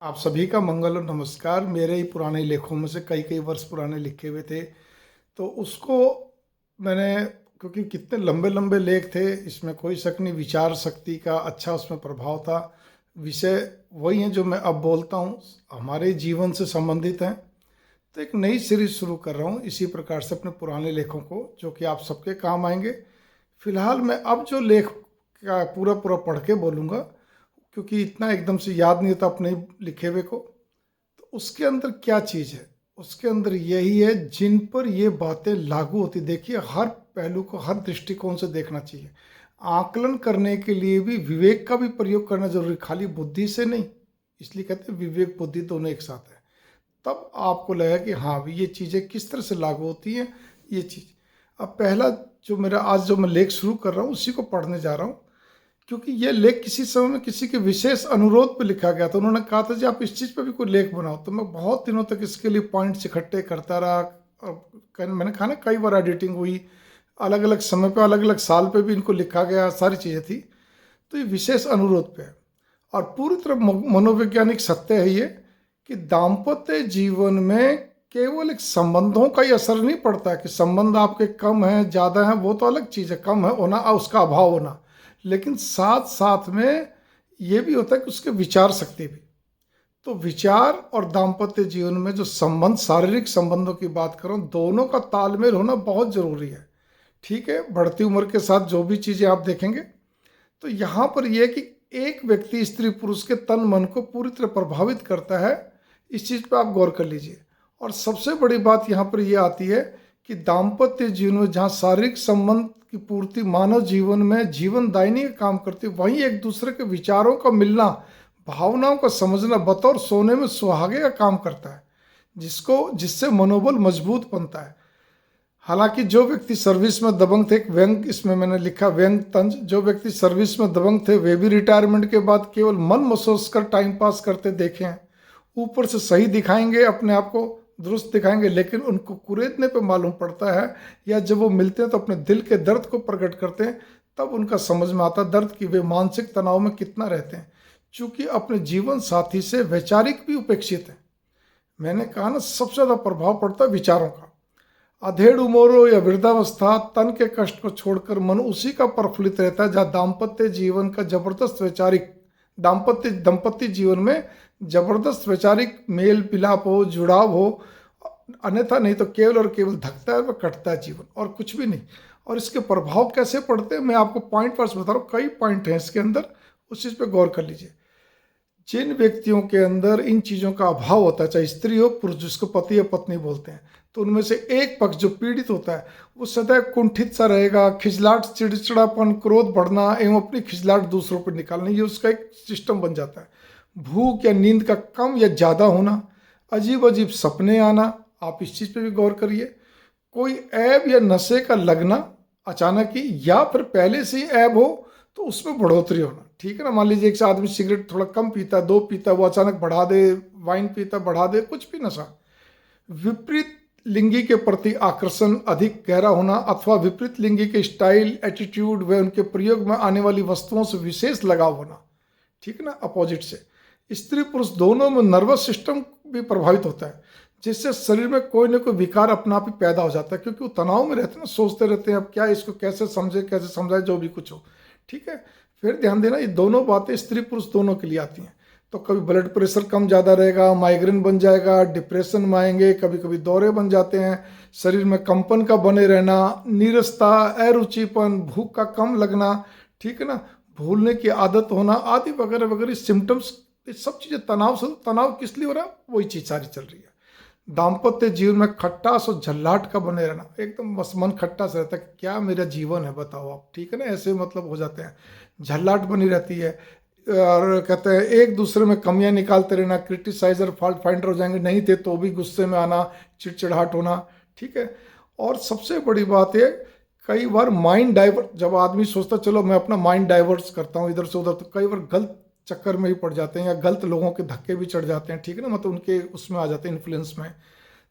आप सभी का मंगल और नमस्कार। मेरे ही पुराने लेखों में से कई कई वर्ष पुराने लिखे हुए थे, तो उसको मैंने, क्योंकि कितने लंबे लंबे लेख थे, इसमें कोई शक नहीं, विचार शक्ति का अच्छा उसमें प्रभाव था। विषय वही है जो मैं अब बोलता हूँ, हमारे जीवन से संबंधित हैं। तो एक नई सीरीज शुरू कर रहा हूँ इसी प्रकार से अपने पुराने लेखों को, जो कि आप सबके काम आएंगे। फिलहाल मैं अब जो लेख का पूरा पूरा पढ़ के बोलूँगा, क्योंकि इतना एकदम से याद नहीं होता अपने लिखे हुए को। तो उसके अंदर क्या चीज़ है, उसके अंदर यही है जिन पर ये बातें लागू होती। देखिए, हर पहलू को हर दृष्टिकोण से देखना चाहिए। आकलन करने के लिए भी विवेक का भी प्रयोग करना जरूरी, खाली बुद्धि से नहीं। इसलिए कहते हैं विवेक बुद्धि दोनों एक साथ है, तब आपको लगेगा कि हाँ ये चीज़ें किस तरह से लागू होती हैं ये चीज़। अब पहला जो मेरा आज जो मैं लेख शुरू कर रहा हूँ उसी को पढ़ने जा रहा हूँ, क्योंकि ये लेख किसी समय में किसी के विशेष अनुरोध पे लिखा गया था। उन्होंने कहा था जी आप इस चीज़ पे भी कोई लेख बनाओ, तो मैं बहुत दिनों तक इसके लिए पॉइंट्स इकट्ठे करता रहा। और मैंने कहा ना, कई बार एडिटिंग हुई, अलग अलग समय पे अलग अलग साल पे भी इनको लिखा गया, सारी चीज़ें थी। तो ये विशेष अनुरोध पे है और पूरी तरह मनोवैज्ञानिक सत्य है ये, कि दाम्पत्य जीवन में केवल एक संबंधों का ही असर नहीं पड़ता है कि संबंध आपके कम हैं ज़्यादा हैं, वो तो अलग चीज़ है, कम है होना और उसका अभाव होना, लेकिन साथ साथ में ये भी होता है कि उसके विचार शक्ति भी। तो विचार और दाम्पत्य जीवन में जो संबंध, शारीरिक संबंधों की बात करूं, दोनों का तालमेल होना बहुत जरूरी है। ठीक है, बढ़ती उम्र के साथ जो भी चीज़ें आप देखेंगे, तो यहाँ पर यह कि एक व्यक्ति स्त्री पुरुष के तन मन को पूरी तरह प्रभावित करता है, इस चीज़ पर आप गौर कर लीजिए। और सबसे बड़ी बात यहाँ पर यह आती है कि दाम्पत्य जीवन में जहाँ शारीरिक संबंध की पूर्ति मानव जीवन में जीवनदायिनी का काम करती है, वहीं एक दूसरे के विचारों का मिलना, भावनाओं का समझना बतौर सोने में सुहागे का काम करता है, जिससे मनोबल मजबूत बनता है। हालांकि जो व्यक्ति सर्विस में दबंग थे, एक व्यंग इसमें मैंने लिखा, व्यंग तंज, जो व्यक्ति सर्विस में दबंग थे वे भी रिटायरमेंट के बाद केवल मन महसूस कर टाइम पास करते देखे हैं। ऊपर से सही दिखाएंगे, अपने आप को दुरुस्त दिखाएंगे, लेकिन उनको कुरेदने पे मालूम पड़ता है, या जब वो मिलते हैं तो अपने दिल के दर्द को प्रकट करते हैं, तब उनका समझ में आता दर्द कि वे मानसिक तनाव में कितना रहते हैं, चूंकि अपने जीवन साथी से वैचारिक भी उपेक्षित है। मैंने कहा ना, सबसे ज़्यादा प्रभाव पड़ता है विचारों का। अधेड़ उम्र हो या वृद्धावस्था, तन के कष्ट को छोड़कर मन उसी का प्रफुल्लित रहता है जहाँ दाम्पत्य जीवन का जबरदस्त वैचारिक दंपत्य जीवन में जबरदस्त वैचारिक मेल मिलाप हो, जुड़ाव हो। अन्यथा नहीं तो केवल और केवल धकता है व कटता है जीवन, और कुछ भी नहीं। और इसके प्रभाव कैसे पड़ते हैं मैं आपको पॉइंट वाइज बता रहा हूँ, कई पॉइंट हैं इसके अंदर, उस चीज़ पे गौर कर लीजिए। जिन व्यक्तियों के अंदर इन चीज़ों का अभाव होता है, चाहे स्त्री हो पुरुष, जिसको पति या पत्नी बोलते हैं, तो उनमें से एक पक्ष जो पीड़ित होता है वो सदैव कुंठित सा रहेगा, खिजलाहट, चिड़चिड़ापन, क्रोध बढ़ना एवं अपनी खिजलाहट दूसरों पर निकालना, ये उसका एक सिस्टम बन जाता है। भूख या नींद का कम या ज़्यादा होना, अजीब अजीब सपने आना, आप इस चीज़ पे भी गौर करिए। कोई ऐब या नशे का लगना अचानक ही, या फिर पहले से ही ऐब हो तो उसमें बढ़ोतरी होना। ठीक है ना, मान लीजिए एक आदमी सिगरेट थोड़ा कम पीता है, 2 पीता है, वो अचानक बढ़ा दे, वाइन पीता बढ़ा दे, कुछ भी नशा। विपरीत लिंगी के प्रति आकर्षण अधिक गहरा होना, अथवा विपरीत लिंगी के स्टाइल, एटीट्यूड व उनके प्रयोग में आने वाली वस्तुओं से विशेष लगाव होना। ठीक है ना, अपोजिट से। स्त्री पुरुष दोनों में नर्वस सिस्टम भी प्रभावित होता है, जिससे शरीर में कोई ना कोई विकार अपना आप ही पैदा हो जाता है, क्योंकि वो तनाव में रहते हैं ना, सोचते रहते हैं अब क्या इसको कैसे समझे, कैसे समझाए, जो भी कुछ हो। ठीक है, फिर ध्यान देना, ये दोनों बातें स्त्री पुरुष दोनों के लिए आती हैं। तो कभी ब्लड प्रेशर कम ज़्यादा रहेगा, माइग्रेन बन जाएगा, डिप्रेशन में आएंगे, कभी कभी दौरे बन जाते हैं, शरीर में कंपन का बने रहना, नीरसता, अरुचिपन, भूख का कम लगना, ठीक है ना, भूलने की आदत होना आदि वगैरह वगैरह सिम्टम्स। ये सब चीज़ें तनाव से, तनाव किस लिए हो रहा है, वही चीज़ सारी चल रही है। दाम्पत्य जीवन में खट्टास और झल्लाहट का बने रहना, एकदम बस मन खट्टा से रहता है, क्या मेरा जीवन है बताओ आप। ठीक है ना, ऐसे मतलब हो जाते हैं, झल्लाहट बनी रहती है। और कहते हैं एक दूसरे में कमियां निकालते रहना, क्रिटिसाइजर, फॉल्ट फाइंडर हो जाएंगे, नहीं थे तो भी गुस्से में आना, चिड़चिड़ाहट होना। ठीक है, और सबसे बड़ी बात है, कई बार माइंड डाइवर्ट, जब आदमी सोचता चलो मैं अपना माइंड डाइवर्ट करता हूँ इधर से उधर, तो कई बार गलत चक्कर में ही पड़ जाते हैं, या गलत लोगों के धक्के भी चढ़ जाते हैं। ठीक है ना, मतलब उनके उसमें आ जाते हैं, इन्फ्लुएंस में।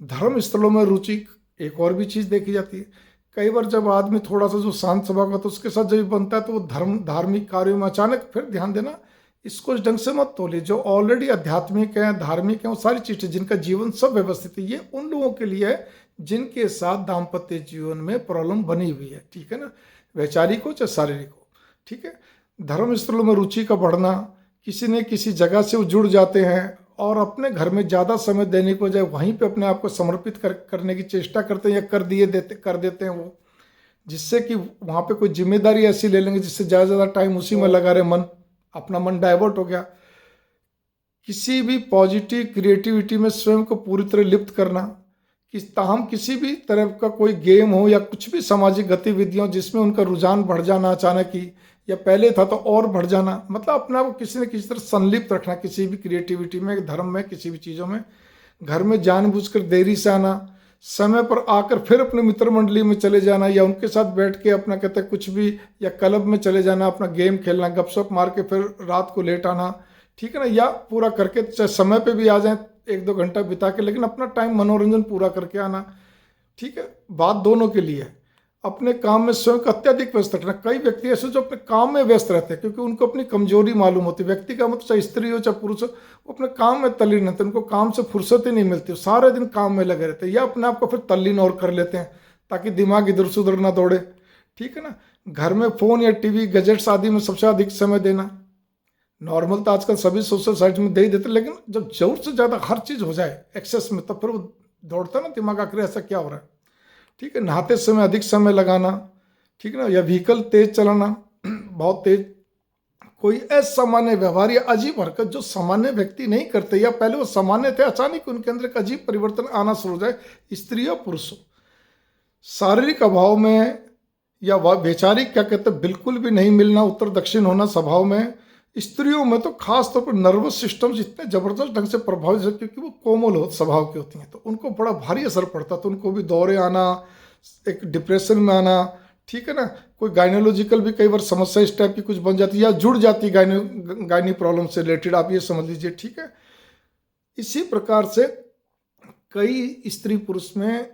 धर्म स्थलों में रुचि, एक और भी चीज़ देखी जाती है। कई बार जब आदमी थोड़ा सा जो शांत स्वभाव का, तो उसके साथ जब बनता है तो वो धार्मिक कार्यों में अचानक, फिर ध्यान देना, इसको इस ढंग से मत तोलिए। जो ऑलरेडी आध्यात्मिक हैं, धार्मिक हैं, वो सारी चीज़ें जिनका जीवन सब व्यवस्थित है, ये उन लोगों के लिए है जिनके साथ दाम्पत्य जीवन में प्रॉब्लम बनी हुई है, ठीक है ना, वैचारिक हो चाहे शारीरिक हो, ठीक है। धर्म स्थलों में रुचि का बढ़ना, किसी न किसी जगह से वो जुड़ जाते हैं और अपने घर में ज़्यादा समय देने को बजाय वहीं पे अपने आप को समर्पित करने की चेष्टा करते हैं या कर देते हैं वो, जिससे कि वहाँ पे कोई जिम्मेदारी ऐसी ले लेंगे जिससे ज़्यादा ज़्यादा टाइम उसी में लगा रहे, अपना मन डाइवर्ट हो गया। किसी भी पॉजिटिव क्रिएटिविटी में स्वयं को पूरी तरह लिप्त करना, कि ताहम किसी भी तरह का कोई गेम हो या कुछ भी सामाजिक गतिविधियों जिसमें उनका रुझान बढ़ जाना अचानक ही, या पहले था तो और बढ़ जाना, मतलब अपने आप को किसी न किसी तरह संलिप्त रखना किसी भी क्रिएटिविटी में, धर्म में, किसी भी चीज़ों में। घर में जानबूझकर देरी से आना, समय पर आकर फिर अपने मित्र मंडली में चले जाना या उनके साथ बैठ के अपना कहते हैं कुछ भी, या क्लब में चले जाना, अपना गेम खेलना, गपशप मार के फिर रात को लेट आना, ठीक है ना, या पूरा करके चाहे समय पे भी आ जाएं 1-2 घंटा बिता के, लेकिन अपना टाइम मनोरंजन पूरा करके आना, ठीक है। बात दोनों के लिए है। अपने काम में स्वयं को अत्यधिक व्यस्त रखना। कई व्यक्ति ऐसे जो अपने काम में व्यस्त रहते हैं क्योंकि उनको अपनी कमजोरी मालूम होती है। व्यक्ति का मतलब चाहे स्त्री हो चाहे पुरुष हो, वो अपने काम में तल्लीन रहते हैं, उनको काम से फुर्सत ही नहीं मिलती, सारे दिन काम में लगे रहते हैं, या अपने आप को फिर तल्लीन और कर लेते हैं ताकि दिमाग इधर से उधर ना दौड़े, ठीक है ना। घर में फ़ोन या टीवी गैजेट्स आदि में सबसे अधिक समय देना। नॉर्मल तो आजकल सभी सोशल साइट में दे ही देते, लेकिन जब जरूरत से ज़्यादा हर चीज़ हो जाए एक्सेस में, तब फिर वो दौड़ता ना दिमाग, आखिर ऐसा क्या हो रहा है, ठीक है। नहाते समय अधिक समय लगाना, ठीक है ना, या व्हीकल तेज चलाना, बहुत तेज। कोई असामान्य व्यवहार या अजीब हरकत जो सामान्य व्यक्ति नहीं करते, या पहले वो सामान्य थे अचानक उनके अंदर एक अजीब परिवर्तन आना शुरू हो जाए, स्त्री या पुरुष हो। शारीरिक अभाव में या वैचारिक क्या कहते हैं बिल्कुल भी नहीं मिलना, उत्तर दक्षिण होना स्वभाव में। स्त्रियों में तो खास तौर पर नर्वस सिस्टम्स इतने जबरदस्त ढंग से प्रभावित है क्योंकि वो कोमल हो स्वभाव की होती हैं, तो उनको बड़ा भारी असर पड़ता है, तो उनको भी दौरे आना, एक डिप्रेशन में आना, ठीक है ना। कोई गायनोलॉजिकल भी कई बार समस्या इस टाइप की कुछ बन जाती है या जुड़ जाती है गायनी प्रॉब्लम से रिलेटेड, आप ये समझ लीजिए, ठीक है। इसी प्रकार से कई स्त्री पुरुष में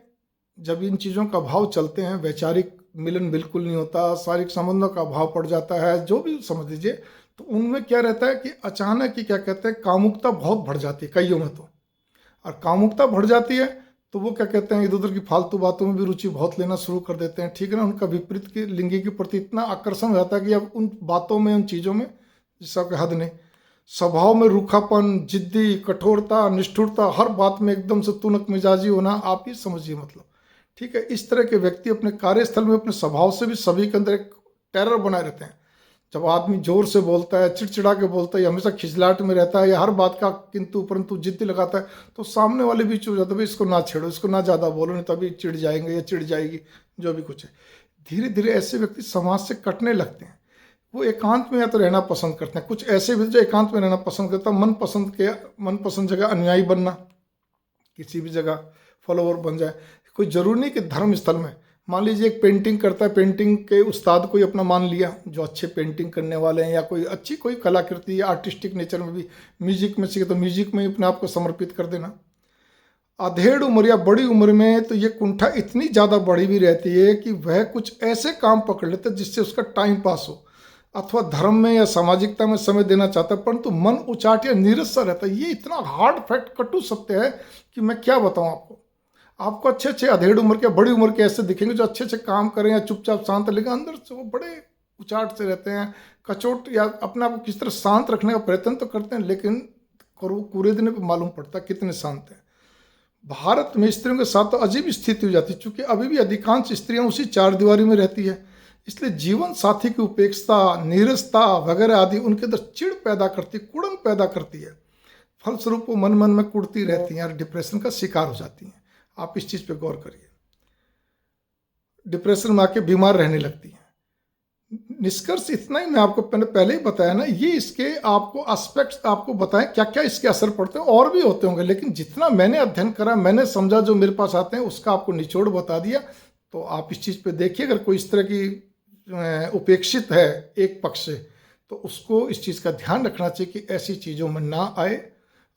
जब इन चीज़ों का अभाव चलते हैं, वैचारिक मिलन बिल्कुल नहीं होता, शारीरिक संबंधों का अभाव पड़ जाता है, जो भी समझ लीजिए, तो उनमें क्या रहता है कि अचानक ही क्या कहते हैं कामुकता बहुत बढ़ जाती है कईयों में तो। और कामुकता बढ़ जाती है तो वो क्या कहते हैं इधर उधर की फालतू बातों में भी रुचि बहुत लेना शुरू कर देते हैं, ठीक है ना। उनका विपरीत की लिंगी के प्रति इतना आकर्षण हो जाता है कि अब उन बातों में, उन चीज़ों में जिसका कोई हद नहीं। स्वभाव में रूखापन, जिद्दी, कठोरता, निष्ठुरता, हर बात में एकदम से तुनक मिजाजी होना, आप ही समझिए मतलब, ठीक है। इस तरह के व्यक्ति अपने कार्यस्थल में अपने स्वभाव से भी सभी के अंदर एक टेरर बनाए रहते हैं। जब आदमी जोर से बोलता है, चिड़चिड़ा के बोलता है, या हमेशा खिजलाहट में रहता है, या हर बात का किंतु परंतु जिद्दी लगाता है, तो सामने वाले भी चुप जाता है, भाई इसको ना छेड़ो, इसको ना ज़्यादा बोलो, नहीं तभी चिढ़ जाएंगे या चिढ़ जाएगी, जो भी कुछ है। धीरे धीरे ऐसे व्यक्ति समाज से कटने लगते हैं। वो एकांत में या तो रहना पसंद करते हैं। कुछ ऐसे भी जो एकांत में रहना पसंद करता है, मनपसंद जगह अनुयायी बनना, किसी भी जगह फॉलोवर बन जाए। कोई जरूरी नहीं कि धर्म स्थल में, मान लीजिए एक पेंटिंग करता है, पेंटिंग के उस्ताद कोई अपना मान लिया जो अच्छे पेंटिंग करने वाले हैं, या कोई अच्छी कोई कलाकृति या आर्टिस्टिक नेचर में भी, म्यूजिक में सीखे तो म्यूजिक में ही अपने आप को समर्पित कर देना। अधेड़ उम्र या बड़ी उम्र में तो ये कुंठा इतनी ज़्यादा बढ़ी भी रहती है कि वह कुछ ऐसे काम पकड़ लेता है जिससे उसका टाइम पास हो, अथवा धर्म में या सामाजिकता में समय देना चाहता है, परंतु मन उचाट या नीरस सा रहता है। ये इतना हार्ड फैक्ट कटु सत्य है कि मैं क्या बताऊँ आपको अच्छे अच्छे अधेड़ उम्र के, बड़ी उम्र के ऐसे दिखेंगे जो अच्छे अच्छे काम करें या चुपचाप शांत, लेकिन अंदर से वो बड़े उचाट से रहते हैं, कचोट, या अपने आप को किस तरह शांत रखने का प्रयत्न तो करते हैं, लेकिन पूरे दिन पे मालूम पड़ता कितने शांत हैं। भारत में स्त्रियों के साथ तो अजीब स्थिति हो जाती है, चूंकि अभी भी अधिकांश स्त्रियां उसी चार दीवारी में रहती है, इसलिए जीवन साथी की उपेक्षता, नीरसता वगैरह आदि उनके अंदर चिड़ पैदा करती, कुड़न पैदा करती है। फलस्वरूप वो मन मन में कुड़ती रहती हैं और डिप्रेशन का शिकार हो जाती हैं। आप इस चीज़ पे गौर करिए, डिप्रेशन में आके बीमार रहने लगती हैं। निष्कर्ष इतना ही मैं आपको पहले ही बताया ना, ये इसके आपको एस्पेक्ट्स आपको बताएं क्या क्या इसके असर पड़ते हैं, और भी होते होंगे, लेकिन जितना मैंने अध्ययन करा, मैंने समझा, जो मेरे पास आते हैं उसका आपको निचोड़ बता दिया। तो आप इस चीज़ पे देखिए, अगर कोई इस तरह की उपेक्षित है एक पक्ष से, तो उसको इस चीज़ का ध्यान रखना चाहिए कि ऐसी चीज़ों में ना आए,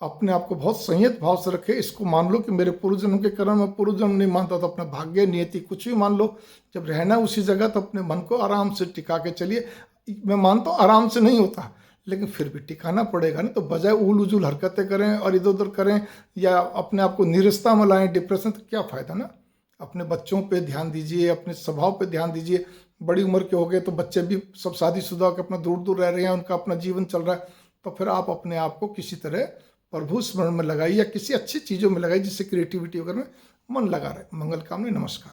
अपने आप को बहुत संयत भाव से रखे। इसको मान लो कि मेरे पूर्वजन्म के कर्म, मैं पूर्वजन्म नहीं मानता तो अपना भाग्य, नियति कुछ भी मान लो। जब रहना उसी जगह तो अपने मन को आराम से टिका के चलिए। मैं मानता हूँ आराम से नहीं होता, लेकिन फिर भी टिकाना पड़ेगा ना। तो बजाय उल उजुल हरकतें करें और इधर उधर करें या अपने आप को निराशा में लाएं, डिप्रेशन, तो क्या फ़ायदा ना। अपने बच्चों पे ध्यान दीजिए, अपने स्वभाव पे ध्यान दीजिए। बड़ी उम्र के हो गए तो बच्चे भी सब शादीशुदा के अपना दूर दूर रह रहे हैं, उनका अपना जीवन चल रहा है। तो फिर आप अपने आप को किसी तरह प्रभु स्मरण में लगाइए या किसी अच्छी चीज़ों में लगाइए जिससे क्रिएटिविटी वगैरह में मन लगा रहे। मंगल कामना, नमस्कार।